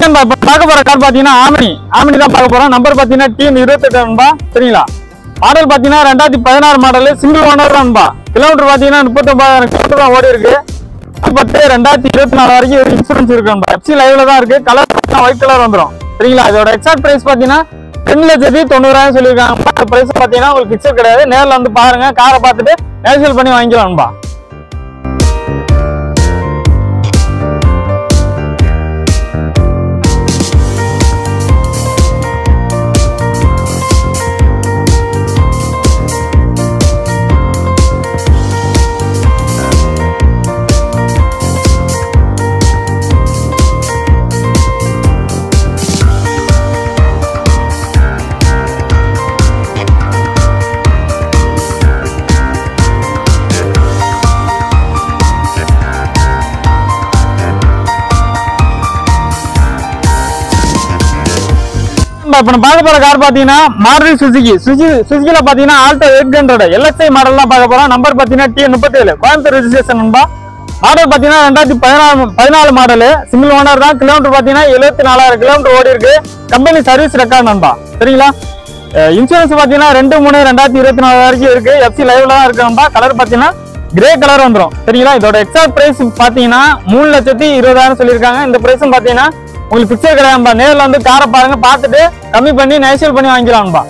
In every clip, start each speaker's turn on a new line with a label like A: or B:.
A: பார்க்க போற கார் பாத்தீங்கன்னா ஆமினி தான் பார்க்க போறோம். நம்பர் பாத்தீங்கன்னா TN28 நண்பா. சரிங்களா? மாடல் பாத்தீங்கன்னா 2016 மாடல், சிங்கிள் ஓனர் தான் நண்பா. கிலோமீட்டர் பாத்தீங்கன்னா 39,000 கிலோமீட்டர் தான் ஓடி இருக்கு. 2024 வரைக்கும் இன்சூரன்ஸ் இருக்கு நண்பா. FC லைவ்ல தான் இருக்கு. கலர் ஒயிட் கலர் வந்துரும். சரிங்களா? இதோட எக்ஸாக்ட் பிரைஸ் பாத்தீங்கன்னா 2,90,000 சொல்லியிருக்காங்க. அந்த பிரைஸ் பாத்தீங்கன்னா உங்களுக்கு பிக்சர் கிடையாது. நேர்ல வந்து பாருங்க, காரை பார்த்துட்டு நேஷனல் பண்ணி வாங்கிக்கலாம் நண்பா. இப்ப நம்ம பார்க்க போற கார் பாத்தீங்கன்னா மாருதி சுசுகில பாத்தீங்கன்னா ஆல்டோ 800 LXI மாடல் தான் பார்க்க போறோம். நம்பர் பாத்தீங்கன்னா TN37 கோயம்புத்தூர் ரெஜிஸ்ட்ரேஷன் நண்பா. மாடல் பாத்தீங்கன்னா 2014 மாடல், சிங்கிள் ஓனர் தான். கிலோமீட்டர் பாத்தீங்கன்னா 74,000 கிலோமீட்டர் ஓடி இருக்கு. கம்பெனி சர்வீஸ் ரெக்கார்ட் நண்பா. சரிங்களா? இன்சூரன்ஸ் பாத்தீங்கன்னா 2/3/2024 வரைக்கும் இருக்கு. FC லைவ்ல தான் இருக்கு நண்பா. கலர் பாத்தீங்கன்னா கிரே கலர் வந்துரும். சரிங்களா? இதோட எக்ஸாக்ட் பிரைஸ் பாத்தீங்கன்னா 3,20,000 சொல்லியிருக்காங்க. இந்த பிரைஸும் பாத்தீங்கன்னா உங்களுக்கு பிக்சர் கிடையாதுப்பா. நேரில் வந்து காரை பாருங்க, பார்த்துட்டு கம்மி பண்ணி நேஷனல் பண்ணி வாங்கிக்கலாம்பா.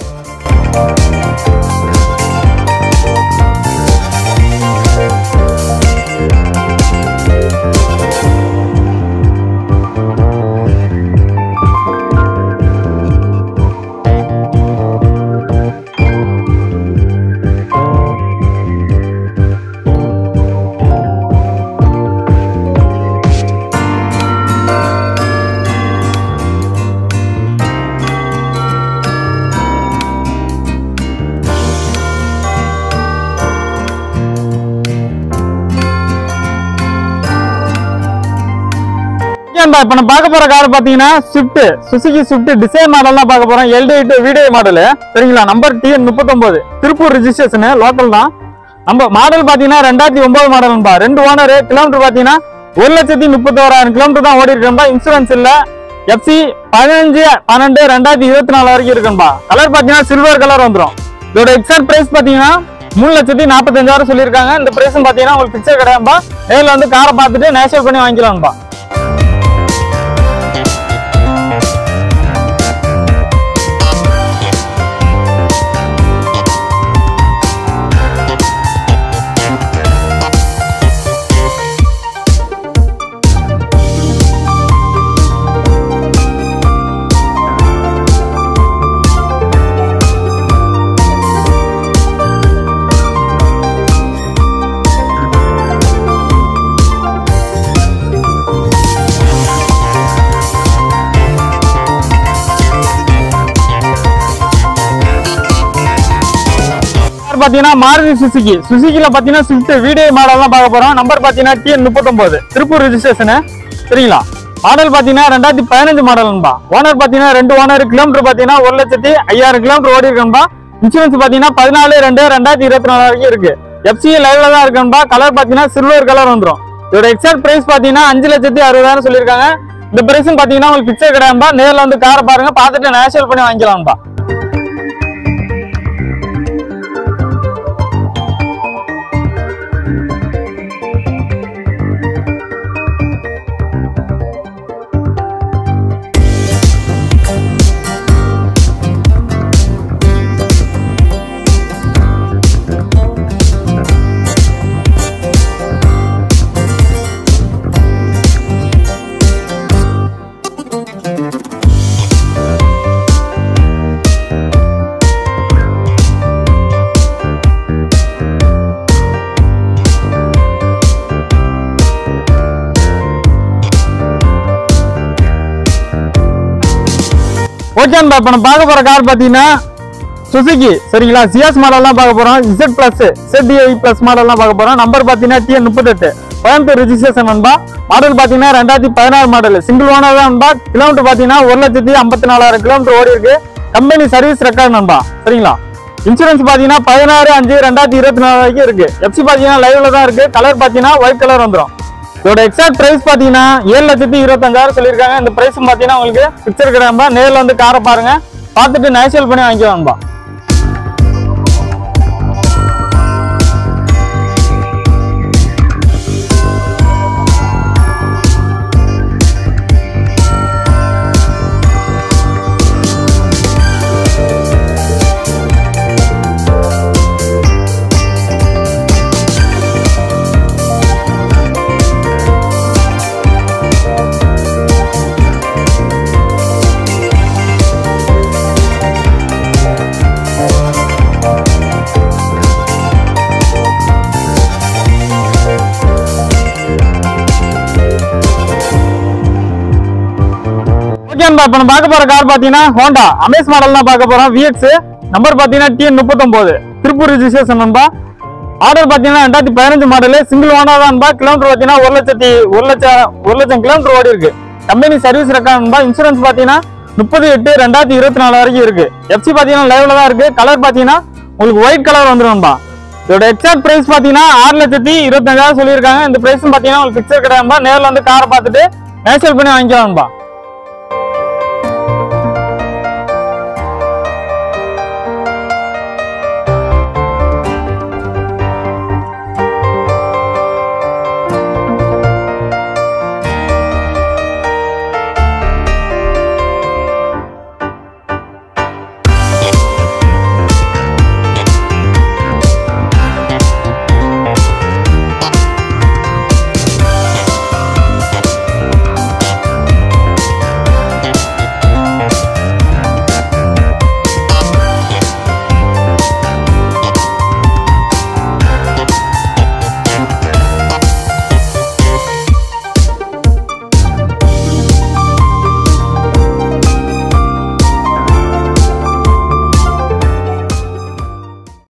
A: இப்ப நம்ம பார்க்க போற கார் பாத்தீங்கன்னா சுசுகி ஸ்விஃப்ட் டிசைன் மாடல் தான் பார்க்க போறோம். LD8 VDI model. சரிங்களா? Number TN39 Tiruppur registration, local தான். நம்ம மாடல் பாத்தீங்கன்னா 2009 மாடல் நண்பா. 2 ஓனர். கிலோமீட்டர் பாத்தீங்கன்னா 1,31,000 கிலோமீட்டர் தான் ஓடி இருக்கு. இன்சூரன்ஸ் இல்ல. FC 15/12/2024 வரைக்கும் இருக்குன்பா. கலர் பாத்தீங்கன்னா சில்வர் கலர் வந்துரும். இதோட எக்ஸாக்ட் பிரைஸ் பாத்தீங்கன்னா 3,45,000 சொல்லியிருக்காங்க. இந்த பிரைஸும் பாத்தீங்கன்னா உங்களுக்கு பிக்சர் கிடையாதுப்பா. நேரில் வந்து காரை பார்த்துட்டு நேஷனல் பண்ணி வாங்கிக்கலாம்பா. பாத்தீங்கன்னா மாருதி சுசுகில பாத்தீங்கன்னா ஸ்விஃப்ட் VDI மாடல் தான் பார்க்க போறோம். நம்பர் பாத்தீங்கன்னா TN39 திருப்பூர் ரெஜிஸ்ட்ரேஷன். சரிங்களா? மாடல் பாத்தீங்கன்னா 2015 மாடல் நண்பா. ஓனர் பாத்தீங்கன்னா 2 ஓனர். கிலோமீட்டர் பாத்தீங்கன்னா 1,05,000 கிலோமீட்டர் ஓடி இருக்குன்பா. இன்சூரன்ஸ் பாத்தீங்கன்னா 14/2/2024 வரைக்கும் இருக்கு. FC லைவ்ல தான் இருக்குன்பா. கலர் பாத்தீங்கன்னா சில்வர் கலர் வந்துரும். இதோட எக்ஸாக்ட் பிரைஸ் பாத்தீங்கன்னா 5,60,000 சொல்லியிருக்காங்க. இந்த பிரைஸும் பாத்தீங்கன்னா உங்களுக்கு பிக்சர் கிடையாதுப்பா. நேரில் வந்து காரை பாருங்க, பார்த்துட்டு நேஷனல் பண்ணி வாங்கிக்கலாம்பா. ஓகே நண்பா. இப்ப நம்ம பார்க்க போற கார் பாத்தீங்கன்னா சுசுகி. சரிங்களா? சியாஸ் மாடல் தான் பார்க்க போறோம். ZDI+ மாடல் தான் பார்க்க போறோம். நம்பர் பாத்தீங்கன்னா TN38 கோயம்புத்தூர் ரெஜிஸ்ட்ரேஷன் நண்பா. மாடல் பாத்தீங்கன்னா 2016 மாடல், சிங்கிள் ஓனர் தான் நண்பா. கிலோமீட்டர் பாத்தீங்கன்னா 1,54,000 கிலோமீட்டர் ஓடி இருக்கு. கம்பெனி சர்வீஸ் ரெக்கார்ட் நண்பா. சரிங்களா? இன்சூரன்ஸ் பாத்தீங்கன்னா 16/5/2024 வரைக்கும் இருக்கு. FC பாத்தீங்கன்னா லைவ்ல தான் இருக்கு. கலர் பாத்தீங்கன்னா ஒயிட் கலர் வந்துரும். இதோட எக்ஸாக்ட் பிரைஸ் பாத்தீங்கன்னா 7,25,000 சொல்லியிருக்காங்க. இந்த பிரைஸ் பாத்தீங்கன்னா உங்களுக்கு பிக்சர் கிடையாதும்பா. நேரில் வந்து காரை பாருங்க, பார்த்துட்டு நேஷனல் பண்ணி வாங்கிக்குவாங்கப்பா. இப்ப நம்ம பார்க்க போற கார் பாத்தீங்கன்னா ஹோண்டா அமேஸ் மாடல் தான் பார்க்க போறோம். VX நம்பர் பாத்தீங்கன்னா TN39 திருப்பூர் ரெஜிஸ்ட்ரேஷன் நண்பா. ஆர்டர் பாத்தீங்கன்னா 2015 மாடல், சிங்கிள் ஓனர் தான். கிலோமீட்டர் பாத்தீங்கன்னா 1 லட்சம் கிலோமீட்டர் ஓடி இருக்கு. கம்பெனி சர்வீஸ் ரெக்கார்ட் நண்பா. இன்சூரன்ஸ் பாத்தீங்கன்னா 30/8/2024 வரைக்கும் இருக்கு. FC பாத்தீங்கன்னா லைவ்ல தான் இருக்கு. கலர் பாத்தீங்கன்னா உங்களுக்கு ஒயிட் கலர் வந்துடும் நண்பா. இதோட எக்ஸாக்ட் பிரைஸ் பாத்தீங்கன்னா 6,25,000 சொல்லியிருக்காங்க. இந்த பிரைஸ் பாத்தீங்கன்னா உங்களுக்கு பிக்சர் கிடையாது. நேரில் வந்து காரை பார்த்துட்டு நேஷனல் பண்ணி வாங்கிக்கலாம் நண்பா.